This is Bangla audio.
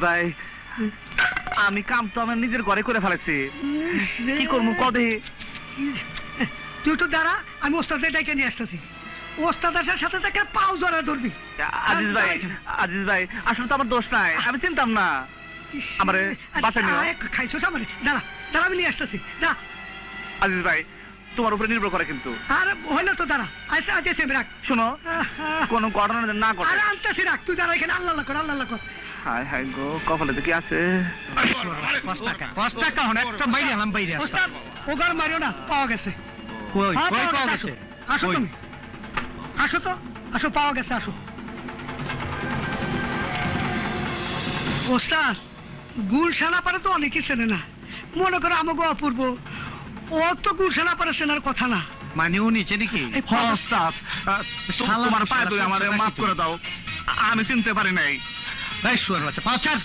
ভাই আমি কাম তো আমার নিজের ঘরে করে ফেলেছি, কি করবো কদে? তুই তো দাঁড়া, আমি ওস্তাদের ডাইকে নিয়ে আসতেছি। ওস্তাদ আসার সাথে থেকে পাও জড়া ধরবি। আজিজ ভাই আসলে তো আমার দোষ নাই, আমি চিনতাম না। আমারে বাঁচা নিও। খাইছোস আমারে? দাঁড়া দাঁড়া, আমি নিয়ে আসতেছি। না আজিজ ভাই তোমার উপরে নির্ভর করে কিন্তু। আরে হইলো তো, দাঁড়া। আচ্ছা আচ্ছা রাখ। শোনো কোন ঘটনা না ঘটে। আরে আনতেছি, রাখ। তুই দাঁড়া এখানে, আল্লাহ কর, আল্লাহ কর। হায় হায় গো, কপালে তো কি আছে? 5 টাকা হন একটা বাইরে আলাম বাইরে। ওস্তাদ ওগার মারিও না, পাওয়া গেছে। কই হ্যাঁ, কই পাওয়া পাওয়া গেছে। গেছে? আসো তুমি, আসো তো, আসো, পাওয়া গেছে, আসো। ওস্তাদ গুলশানা পারে তো অনেকেই চেনে না, মনে করো আমাকে অপূর্ব, ও তো গুলশানা পারে চেনার কথা না। মানে ও নিচে নাকি? ওস্তাদ তোমার পায়ে ধরে আমারে মাফ করে দাও, আমি চিনতে পারি নাই। এই শুয়ার বাচ্চা, পাচার